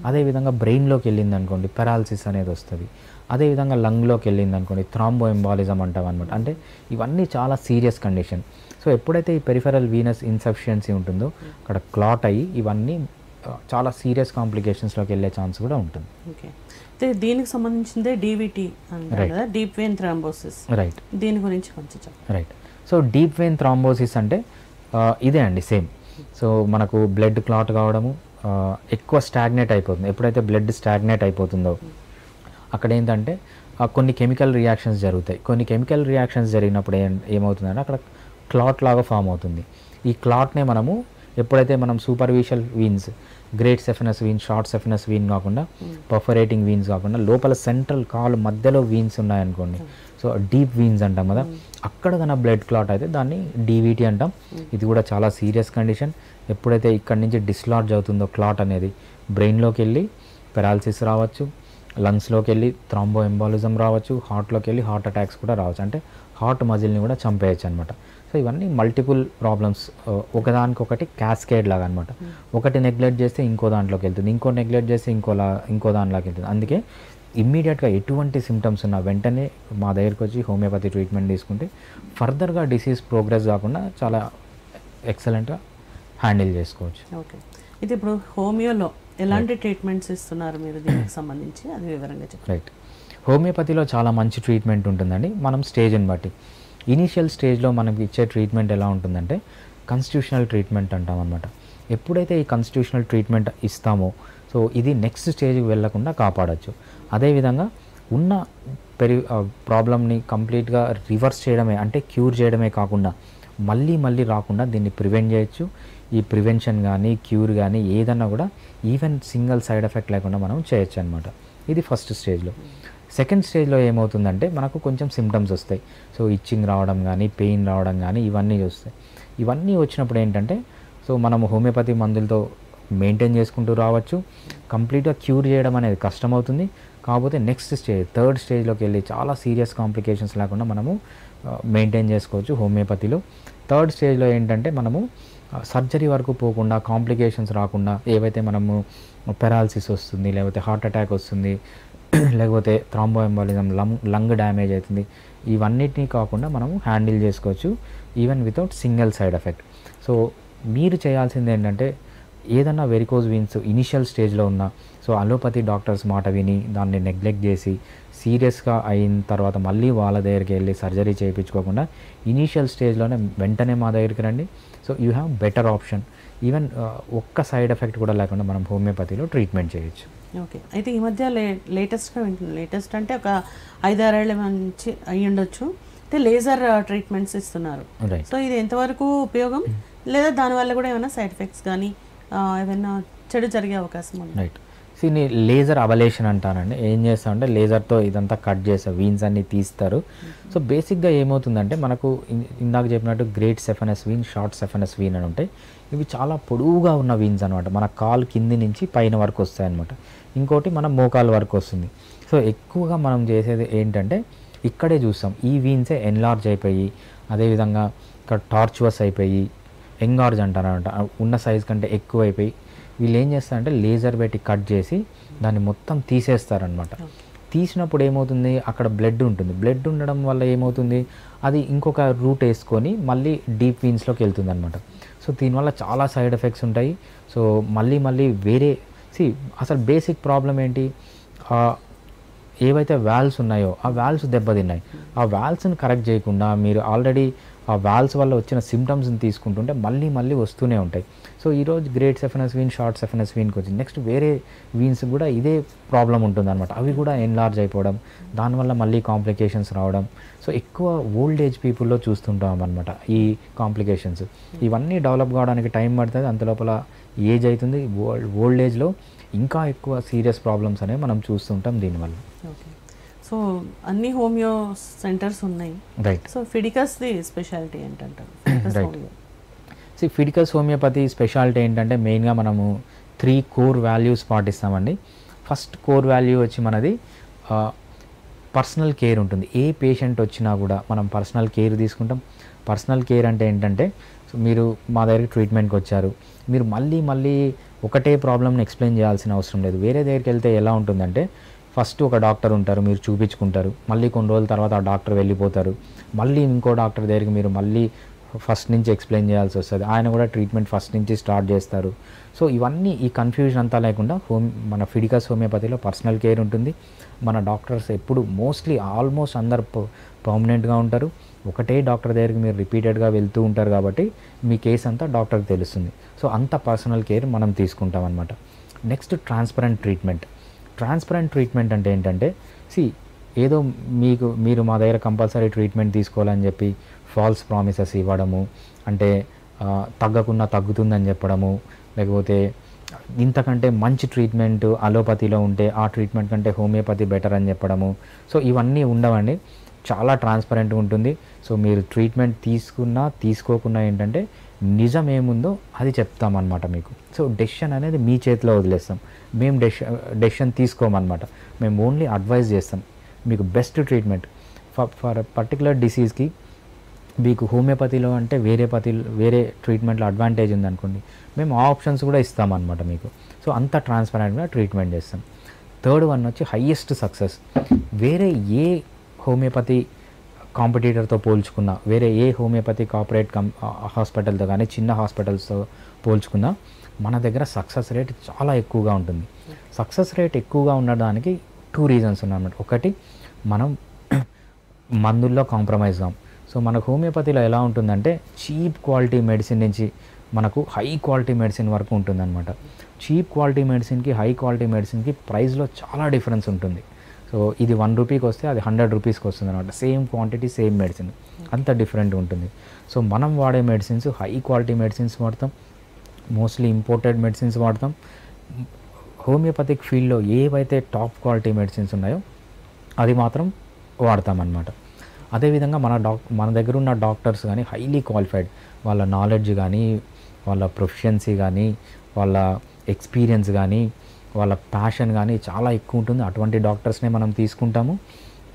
అదేవిధంగా బ్రెయిన్లోకి వెళ్ళింది అనుకోండి, పెరాలసిస్ అనేది వస్తుంది. అదేవిధంగా లంగ్లోకి వెళ్ళింది అనుకోండి, థ్రాంబో ఎంబాలిజం అంటాం అనమాట. అంటే ఇవన్నీ చాలా సీరియస్ కండిషన్. సో ఎప్పుడైతే ఈ పెరిఫెరల్ వీనస్ ఇన్సఫిషియన్సీ ఉంటుందో అక్కడ క్లాట్ అయ్యి ఇవన్నీ చాలా సీరియస్ కాంప్లికేషన్స్లోకి వెళ్ళే ఛాన్స్ కూడా ఉంటుంది. ఓకే, దీనికి సంబంధించిందే డీవీటీ అంటారు కదా, డీప్ వెయిన్ థ్రాంబోసిస్. రైట్, దీని గురించి కొంచెం చెప్పండి. Right, so deep vein thrombosis అంటే ఇదే అండి, సేమ్. సో మనకు బ్లడ్ క్లాట్ కావడము, ఎక్కువ స్టాగ్నేట్ అయిపోతుంది. ఎప్పుడైతే బ్లడ్ స్టాగ్నేట్ అయిపోతుందో అక్కడ ఏంటంటే కొన్ని కెమికల్ రియాక్షన్స్ జరుగుతాయి. కొన్ని కెమికల్ రియాక్షన్స్ జరిగినప్పుడు ఏమవుతుందంటే అక్కడ క్లాట్ లాగా ఫామ్ అవుతుంది. ఈ క్లాట్నే మనము ఎప్పుడైతే మనం superficial veins, great saphenous vein, short saphenous vein కాకుండా పర్ఫరేటింగ్ వీన్స్ కాకుండా లోపల సెంట్రల్ కాలు మధ్యలో వీన్స్ ఉన్నాయనుకోండి, సో డీప్ వీన్స్ అంటాం కదా, అక్కడ కన్నా బ్లడ్ క్లాట్ అయితే దాన్ని డీవీటీ అంటాం. ఇది కూడా చాలా సీరియస్ కండిషన్. ఎప్పుడైతే ఇక్కడ నుంచి డిస్లాడ్జ్ అవుతుందో క్లాట్ అనేది బ్రెయిన్లోకి వెళ్ళి పెరాలసిస్ రావచ్చు, లంగ్స్లోకి వెళ్ళి థ్రాంబో ఎంబాలిజం రావచ్చు, హార్ట్లోకి వెళ్ళి హార్ట్ అటాక్స్ కూడా రావచ్చు. అంటే హార్ట్ మజిల్ని కూడా చంపేయచ్చు అనమాట. సో ఇవన్నీ మల్టిపుల్ ప్రాబ్లమ్స్, ఒకదానికొకటి క్యాస్కేడ్ లాగా అనమాట. ఒకటి నెగ్లెక్ట్ చేస్తే ఇంకో దాంట్లోకి వెళ్తుంది, ఇంకో నెగ్లెక్ట్ చేస్తే ఇంకో దాంట్లోకి వెళ్తుంది. అందుకే ఇమ్మీడియట్గా ఎటువంటి సిమ్టమ్స్ ఉన్నా వెంటనే మా దగ్గరికి వచ్చి హోమియోపతి ట్రీట్మెంట్ తీసుకుంటే ఫర్దర్గా డిసీజ్ ప్రోగ్రెస్ కాకుండా చాలా ఎక్సలెంట్గా హ్యాండిల్ చేసుకోవచ్చు. ఓకే, ఇది ఇప్పుడు హోమియోలో ఎలాంటి ట్రీట్మెంట్స్ ఇస్తున్నారు మీరు దీనికి సంబంధించి, అది వివరంగా చెప్పండి. రైట్, హోమియోపతిలో చాలా మంచి ట్రీట్మెంట్ ఉంటుందండి. మనం స్టేజ్ని బట్టి ఇనీషియల్ స్టేజ్లో మనకి ఇచ్చే ట్రీట్మెంట్ ఎలా ఉంటుందంటే కాన్స్టిట్యూషనల్ ట్రీట్మెంట్ అంటాం అనమాట. ఎప్పుడైతే ఈ కాన్స్టిట్యూషనల్ ట్రీట్మెంట్ ఇస్తామో సో ఇది నెక్స్ట్ స్టేజ్కి వెళ్ళకుండా కాపాడచ్చు. అదేవిధంగా ఉన్న ప్రాబ్లమ్ని కంప్లీట్గా రివర్స్ చేయడమే, అంటే క్యూర్ చేయడమే కాకుండా మళ్ళీ రాకుండా దీన్ని ప్రివెంట్ చేయొచ్చు. ఈ ప్రివెన్షన్ కానీ క్యూర్ కానీ ఏదన్నా కూడా ఈవెన్ సింగిల్ సైడ్ ఎఫెక్ట్ లేకుండా మనం చేయొచ్చు అనమాట. ఇది ఫస్ట్ స్టేజ్లో. సెకండ్ స్టేజ్లో ఏమవుతుందంటే మనకు కొంచెం సిమ్టమ్స్ వస్తాయి. సో ఇచ్చింగ్ రావడం కానీ, పెయిన్ రావడం కానీ ఇవన్నీ వస్తాయి. ఇవన్నీ వచ్చినప్పుడు ఏంటంటే సో మనము హోమియోపతి మందులతో మెయింటైన్ చేసుకుంటూ రావచ్చు. కంప్లీట్గా క్యూర్ చేయడం అనేది కష్టమవుతుంది. కాకపోతే నెక్స్ట్ స్టేజ్, థర్డ్ స్టేజ్లోకి వెళ్ళి చాలా సీరియస్ కాంప్లికేషన్స్ లేకుండా మనము మెయింటైన్ చేసుకోవచ్చు హోమియోపతిలో. థర్డ్ స్టేజ్లో ఏంటంటే మనము సర్జరీ వరకు పోకుండా, కాంప్లికేషన్స్ రాకుండా, ఏవైతే మనము పెరాలసిస్ వస్తుంది, లేకపోతే హార్ట్ అటాక్ వస్తుంది, లేకపోతే థ్రాంబో ఎంబాలిజం, లంగ్ డ్యామేజ్ అవుతుంది, ఇవన్నిటినీ కాకుండా మనము హ్యాండిల్ చేసుకోవచ్చు even without single side effect. So మీరు చేయాల్సింది ఏంటంటే ఏదన్నా వెరికోజ్ వీన్స్ ఇనిషియల్ స్టేజ్లో ఉన్న సో అలోపతి డాక్టర్స్ మాట విని దాన్ని నెగ్లెక్ట్ చేసి సీరియస్గా అయిన తర్వాత మళ్ళీ వాళ్ళ దగ్గరికి వెళ్ళి సర్జరీ చేయించుకోకుండా ఇనీషియల్ స్టేజ్లోనే వెంటనే మా దగ్గరికి రండి. So you have better option. Even ఒక్క సైడ్ ఎఫెక్ట్ కూడా లేకుండా మనం హోమియోపతిలో ట్రీట్మెంట్ చేయొచ్చు. ఓకే, అయితే ఈ మధ్య లేటెస్ట్గా వింటున్నాం, లేటెస్ట్ అంటే ఒక 5-6 ఏళ్ళ నుంచి అయ్యి ఉండొచ్చు, అయితే లేజర్ ట్రీట్మెంట్స్ ఇస్తున్నారు. సో ఇది ఎంతవరకు ఉపయోగం, లేదా దానివల్ల కూడా ఏమైనా సైడ్ ఎఫెక్ట్స్ కానీ ఏమైనా చెడు జరిగే అవకాశం ఉంది? రైట్, దీన్ని లేజర్ అవలేషన్ అంటానండి. ఏం చేస్తామంటే లేజర్తో ఇదంతా కట్ చేస్తారు, వీన్స్ అన్నీ తీస్తారు. సో బేసిక్గా ఏమవుతుందంటే మనకు ఇందాక చెప్పినట్టు great saphenous vein, short saphenous Wien అని ఉంటాయి. ఇవి చాలా పొడవుగా ఉన్న వీన్స్ అనమాట. మన కాలు కింది నుంచి పైన వరకు వస్తాయి అనమాట. ఇంకోటి మన మోకాలు వరకు వస్తుంది. సో ఎక్కువగా మనం చేసేది ఏంటంటే ఇక్కడే చూస్తాం, ఈ వీన్సే ఎన్లార్జ్ అయిపోయి, అదేవిధంగా ఇక్కడ టార్చువస్ అయిపోయి, ఎంగార్జ్ అంటారనమాట, ఉన్న సైజ్ కంటే ఎక్కువ అయిపోయి వీళ్ళు ఏం చేస్తారంటే లేజర్ పెట్టి కట్ చేసి దాన్ని మొత్తం తీసేస్తారనమాట. తీసినప్పుడు ఏమవుతుంది, అక్కడ బ్లడ్ ఉంటుంది. బ్లడ్ ఉండడం వల్ల ఏమవుతుంది, అది ఇంకొక రూట్ వేసుకొని మళ్ళీ డీప్ వీన్స్లోకి వెళ్తుంది అనమాట. సో దీనివల్ల చాలా సైడ్ ఎఫెక్ట్స్ ఉంటాయి. సో మళ్ళీ వేరే అసలు బేసిక్ ప్రాబ్లం ఏంటి, ఏవైతే వాల్వ్స్ ఉన్నాయో ఆ వాల్వ్స్ దెబ్బతిన్నాయి. ఆ వాల్వ్స్ని కరెక్ట్ చేయకుండా మీరు ఆల్రెడీ ఆ వాల్వ్స్ వల్ల వచ్చిన సిమ్టమ్స్ని తీసుకుంటుంటే మళ్ళీ వస్తూనే ఉంటాయి. సో ఈరోజు గ్రేట్ సెఫనస్ వీన్, షార్ట్ సెఫనస్ వీన్కి వచ్చింది, నెక్స్ట్ వేరే వీన్స్ కూడా ఇదే ప్రాబ్లం ఉంటుందన్నమాట. అవి కూడా ఎన్లార్జ్ అయిపోవడం, దానివల్ల మళ్ళీ కాంప్లికేషన్స్ రావడం. సో ఎక్కువ ఓల్డ్ ఏజ్ పీపుల్లో చూస్తుంటాం అనమాట ఈ కాంప్లికేషన్స్. ఇవన్నీ డెవలప్ కావడానికి టైం పడుతుంది, అంతలోపల ఏజ్ అవుతుంది. ఓల్డ్ ఏజ్లో ఇంకా ఎక్కువ సీరియస్ ప్రాబ్లమ్స్ అనేవి మనం చూస్తుంటాం దీనివల్ల. ఓకే, సో అన్ని హోమియో సెంటర్స్ ఉన్నాయి. రైట్, సో ఫిడికస్ది స్పెషాలిటీ ఏంటంటారు? రైట్, ఫిడికస్ హోమియోపతి స్పెషాలిటీ ఏంటంటే మెయిన్గా మనము 3 కోర్ వాల్యూస్ పాటిస్తామండి. ఫస్ట్ కోర్ వాల్యూ వచ్చి మనది పర్సనల్ కేర్ ఉంటుంది. ఏ పేషెంట్ వచ్చినా కూడా మనం పర్సనల్ కేర్ తీసుకుంటాం. పర్సనల్ కేర్ అంటే ఏంటంటే మీరు మా దగ్గరికి ట్రీట్మెంట్కి వచ్చారు, మీరు మళ్ళీ ఒకటే ప్రాబ్లమ్ని ఎక్స్ప్లెయిన్ చేయాల్సిన అవసరం లేదు. వేరే దగ్గరికి వెళ్తే ఎలా ఉంటుందంటే ఫస్ట్ ఒక డాక్టర్ ఉంటారు, మీరు చూపించుకుంటారు, మళ్ళీ కొన్ని రోజుల తర్వాత ఆ డాక్టర్ వెళ్ళిపోతారు, మళ్ళీ ఇంకో డాక్టర్ దగ్గరికి మీరు మళ్ళీ ఫస్ట్ నుంచి ఎక్స్ప్లెయిన్ చేయాల్సి వస్తుంది. ఆయన కూడా ట్రీట్మెంట్ ఫస్ట్ నుంచి స్టార్ట్ చేస్తారు. సో ఇవన్నీ ఈ కన్ఫ్యూజన్ అంతా లేకుండా మన ఫిడికస్ హోమియోపతిలో పర్సనల్ కేర్ ఉంటుంది. మన డాక్టర్స్ ఎప్పుడు ఆల్మోస్ట్ అందరు పర్మనెంట్గా ఉంటారు. ఒకటే డాక్టర్ దగ్గరికి మీరు రిపీటెడ్గా వెళ్తూ ఉంటారు కాబట్టి మీ కేసు అంతా డాక్టర్కి తెలుస్తుంది. సో అంత పర్సనల్ కేర్ మనం తీసుకుంటాం అనమాట. Next transparent treatment. Transparent treatment అంటే ఏంటంటే ఏదో మీరు మా దగ్గర కంపల్సరీ ట్రీట్మెంట్ తీసుకోవాలని చెప్పి ఫాల్స్ ప్రామిసెస్ ఇవ్వడము, అంటే తగ్గకుండా తగ్గుతుందని చెప్పడము, లేకపోతే ఇంతకంటే మంచి ట్రీట్మెంట్ అలోపతిలో ఉంటే ఆ ట్రీట్మెంట్ కంటే హోమియోపతి బెటర్ అని చెప్పడము. సో ఇవన్నీ ఉండవండి, చాలా ట్రాన్స్పరెంట్గా ఉంటుంది. సో మీరు ట్రీట్మెంట్ తీసుకున్నా తీసుకోకున్నా ఏంటంటే నిజం ఏముందో అది చెప్తామన్నమాట మీకు. సో డెసిషన్ అనేది మీ చేతిలో వదిలేస్తాం, మేము డెసిషన్ తీసుకోమన్నమాట. మేము ఓన్లీ అడ్వైజ్ చేస్తాం మీకు బెస్ట్ ట్రీట్మెంట్ ఫర్ పర్టికులర్ డిసీజ్కి. మీకు హోమియోపతిలో అంటే వేరే ట్రీట్మెంట్లో అడ్వాంటేజ్ ఉందనుకోండి, మేము ఆ ఆప్షన్స్ కూడా ఇస్తామన్నమాట మీకు. సో అంత ట్రాన్స్పరెంట్గా ట్రీట్మెంట్ చేస్తాం. థర్డ్ వన్ వచ్చి హయ్యెస్ట్ సక్సెస్. వేరే ఏ హోమియోపతి కాంపిటీటర్తో పోల్చుకున్నా, వేరే ఏ హోమియోపతి కార్పొరేట్ హాస్పిటల్తో కానీ చిన్న హాస్పిటల్స్తో పోల్చుకున్నా మన దగ్గర సక్సెస్ రేట్ చాలా ఎక్కువగా ఉంటుంది. సక్సెస్ రేట్ ఎక్కువగా ఉండడానికి 2 రీజన్స్ ఉన్నాయన్నమాట. ఒకటి, మనం మందుల్లో కాంప్రమైజ్ కాం. సో మనకు హోమియోపతిలో ఎలా ఉంటుందంటే చీప్ క్వాలిటీ మెడిసిన్ నుంచి మనకు హై క్వాలిటీ మెడిసిన్ వరకు ఉంటుందన్నమాట. చీప్ క్వాలిటీ మెడిసిన్కి హై క్వాలిటీ మెడిసిన్కి ప్రైస్లో చాలా డిఫరెన్స్ ఉంటుంది. సో ఇది 1 రూపీకి వస్తే అది 100 రూపీస్కి వస్తుంది అనమాట. సేమ్ క్వాంటిటీ సేమ్ మెడిసిన్, అంత డిఫరెంట్ ఉంటుంది. సో మనం వాడే మెడిసిన్స్ హై క్వాలిటీ మెడిసిన్స్ వాడతాం, మోస్ట్లీ ఇంపోర్టెడ్ మెడిసిన్స్ వాడతాం. హోమియోపతిక్ ఫీల్డ్లో ఏవైతే టాప్ క్వాలిటీ మెడిసిన్స్ ఉన్నాయో అది మాత్రం వాడతామన్నమాట. అదేవిధంగా మన దగ్గర ఉన్న డాక్టర్స్ కానీ హైలీ క్వాలిఫైడ్, వాళ్ళ నాలెడ్జ్ కానీ, వాళ్ళ ప్రొఫిషియన్సీ కానీ, వాళ్ళ ఎక్స్పీరియన్స్ కానీ, వాళ్ళ ప్యాషన్ కానీ చాలా ఎక్కువ ఉంటుంది. అటువంటి డాక్టర్స్నే మనం తీసుకుంటాము.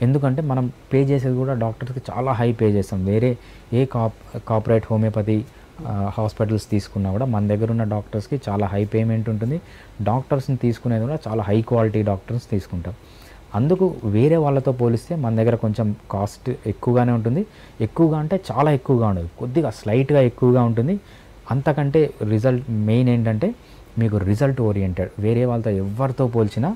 ఎందుకంటే మనం పే చేసేది కూడా డాక్టర్స్కి చాలా హై పే చేస్తాం. వేరే ఏ కార్పొరేట్ హోమియోపతి హాస్పిటల్స్ తీసుకున్నా కూడా మన దగ్గర ఉన్న డాక్టర్స్కి చాలా హై పేమెంట్ ఉంటుంది. డాక్టర్స్ని తీసుకునేది కూడా చాలా హై క్వాలిటీ డాక్టర్స్ తీసుకుంటాం. అందుకు వేరే వాళ్ళతో పోలిస్తే మన దగ్గర కొంచెం కాస్ట్ ఎక్కువగానే ఉంటుంది. ఎక్కువగా అంటే చాలా ఎక్కువగా ఉండదు, కొద్దిగా స్లైట్గా ఎక్కువగా ఉంటుంది. అంతకంటే రిజల్ట్ మెయిన్ ఏంటంటే మీకు రిజల్ట్ ఓరియంటెడ్. వేరే వాళ్ళతో ఎవరితో పోల్చినా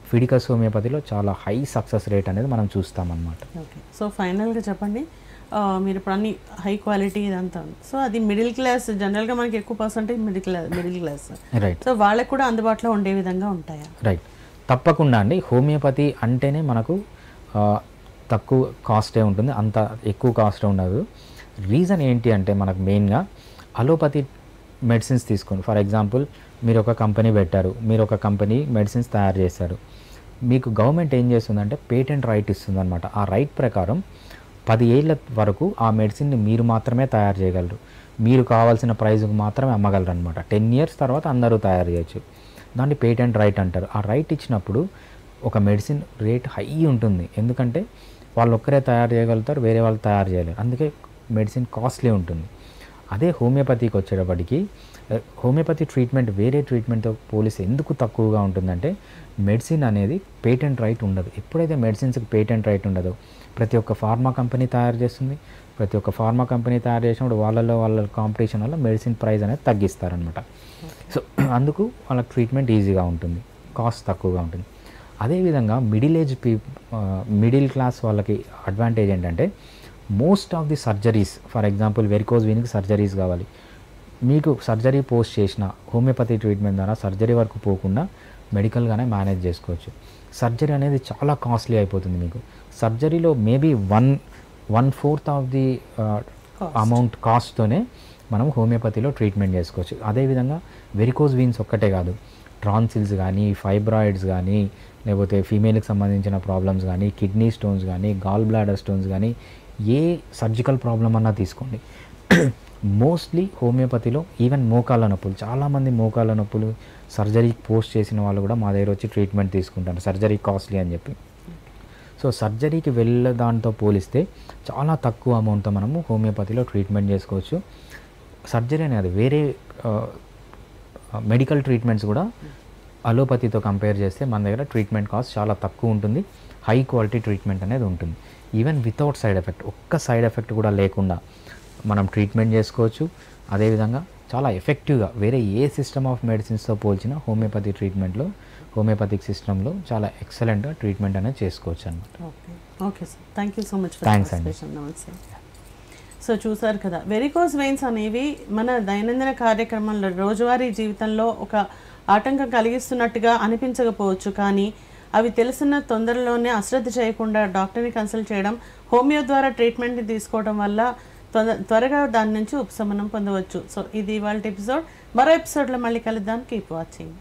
ఫిడికస్ హోమియోపతిలో చాలా హై సక్సెస్ రేట్ అనేది మనం చూస్తామన్నమాట. ఓకే, సో ఫైనల్గా చెప్పండి, మీరు ఇప్పుడు అన్ని హై క్వాలిటీ ఇదంతా, సో అది మిడిల్ క్లాస్, జనరల్గా మనకి ఎక్కువ percentage middle class, right. So వాళ్ళకు కూడా అందుబాటులో ఉండే విధంగా ఉంటాయా? రైట్, తప్పకుండా అండి. హోమియోపతి అంటేనే మనకు తక్కువ కాస్టే ఉంటుంది, అంత ఎక్కువ కాస్ట్ ఉండదు. రీజన్ ఏంటి అంటే మనకు మెయిన్గా అలోపతి మెడిసిన్స్ తీసుకోండి. ఫర్ ఎగ్జాంపుల్ మీరు ఒక కంపెనీ పెట్టారు, మీరు ఒక కంపెనీ మెడిసిన్స్ తయారు చేశారు. మీకు గవర్నమెంట్ ఏం చేస్తుందంటే పేటెంట్ రైట్ ఇస్తుంది అనమాట. ఆ రైట్ ప్రకారం 10 ఏళ్ళ వరకు ఆ మెడిసిన్ని మీరు మాత్రమే తయారు చేయగలరు, మీరు కావాల్సిన ప్రైజ్కి మాత్రమే అమ్మగలరు అనమాట. 10 ఇయర్స్ తర్వాత అందరూ తయారు చేయొచ్చు. దాన్ని పేటెంట్ రైట్ అంటారు. ఆ రైట్ ఇచ్చినప్పుడు ఒక మెడిసిన్ రేట్ హై ఉంటుంది, ఎందుకంటే వాళ్ళు ఒక్కరే తయారు చేయగలుగుతారు, వేరే వాళ్ళు తయారు చేయలేరు. అందుకే మెడిసిన్ కాస్ట్లీ ఉంటుంది. అదే హోమియోపతికి వచ్చేటప్పటికి హోమియోపతి ట్రీట్మెంట్ వేరే ట్రీట్మెంట్తో పోలిస్తే ఎందుకు తక్కువగా ఉంటుందంటే మెడిసిన్ అనేది పేటెంట్ రైట్ ఉండదు. ఎప్పుడైతే మెడిసిన్స్కి పేటెంట్ రైట్ ఉండదో ప్రతి ఒక్క ఫార్మా కంపెనీ తయారు చేస్తుంది. ప్రతి ఒక్క ఫార్మా కంపెనీ తయారు చేసినప్పుడు వాళ్ళ కాంపిటీషన్ వల్ల మెడిసిన్ ప్రైస్ అనేది తగ్గిస్తారనమాట. సో అందుకు వాళ్ళకి ట్రీట్మెంట్ ఈజీగా ఉంటుంది, కాస్ట్ తక్కువగా ఉంటుంది. అదేవిధంగా మిడిల్ క్లాస్ వాళ్ళకి అడ్వాంటేజ్ ఏంటంటే most of the surgeries, for example varicose వెయిన్కి సర్జరీస్ కావాలి, మీకు సర్జరీ పోస్ట్ చేసిన హోమియోపతి ట్రీట్మెంట్ ద్వారా సర్జరీ వరకు పోకుండా మెడికల్గానే మేనేజ్ చేసుకోవచ్చు. సర్జరీ అనేది చాలా కాస్ట్లీ అయిపోతుంది. మీకు సర్జరీలో మేబీ 1/4 ఆఫ్ ది అమౌంట్ కాస్ట్తోనే మనం హోమియోపతిలో ట్రీట్మెంట్ చేసుకోవచ్చు. అదేవిధంగా వెరికోజ్ వీన్స్ ఒక్కటే కాదు, ట్రాన్సిల్స్ కానీ, ఫైబ్రాయిడ్స్ కానీ, లేకపోతే ఫీమేల్కి సంబంధించిన ప్రాబ్లమ్స్ కానీ, కిడ్నీ స్టోన్స్ కానీ, గాల్ బ్లాడర్ స్టోన్స్ కానీ, ఏ సర్జికల్ ప్రాబ్లం అన్నా తీసుకోండి, మోస్ట్లీ హోమియోపతిలో ఈవెన్ మోకాళ్ళ నొప్పులు, చాలామంది మోకాళ్ళ నొప్పులు సర్జరీకి పోస్ట్ చేసిన వాళ్ళు కూడా మా దగ్గర వచ్చి ట్రీట్మెంట్ తీసుకుంటారు, సర్జరీ కాస్ట్లీ అని చెప్పి. సో సర్జరీకి దాంతో పోలిస్తే చాలా తక్కువ అమౌంట్తో మనము హోమియోపతిలో ట్రీట్మెంట్ చేసుకోవచ్చు. సర్జరీ అనేది వేరే మెడికల్ ట్రీట్మెంట్స్ కూడా అలోపతితో కంపేర్ చేస్తే మన దగ్గర ట్రీట్మెంట్ కాస్ట్ చాలా తక్కువ ఉంటుంది, హై క్వాలిటీ ట్రీట్మెంట్ అనేది ఉంటుంది. ఈవెన్ వితౌట్ సైడ్ ఎఫెక్ట్, ఒక్క సైడ్ ఎఫెక్ట్ కూడా లేకుండా మనం ట్రీట్మెంట్ చేసుకోవచ్చు. అదేవిధంగా చాలా ఎఫెక్టివ్గా వేరే ఏ సిస్టమ్ ఆఫ్ మెడిసిన్స్తో పోల్చిన హోమియోపతి ట్రీట్మెంట్లో, హోమియోపతిక్ సిస్టంలో చాలా ఎక్సలెంట్గా ట్రీట్మెంట్ అనేది చేసుకోవచ్చు అన్నమాట. Okay sir, thank you so much. Thanks అండి. నమస్తే. సో చూసారు కదా, వెరికోజ్ వెయిన్స్ అనేవి మన దైనందిన కార్యక్రమంలో రోజువారీ జీవితంలో ఒక ఆటంకం కలిగిస్తున్నట్టుగా అనిపించకపోవచ్చు, కానీ అవి తెలిసిన తొందరలోనే అశ్రద్ధ చేయకుండా డాక్టర్ని కన్సల్ట్ చేయడం, హోమియో ద్వారా ట్రీట్మెంట్ని తీసుకోవడం వల్ల త్వరగా దాని నుంచి ఉపశమనం పొందవచ్చు. సో ఇది ఇవాళ ఎపిసోడ్. మరో ఎపిసోడ్లో మళ్ళీ కలుద్దాం. Keep watching.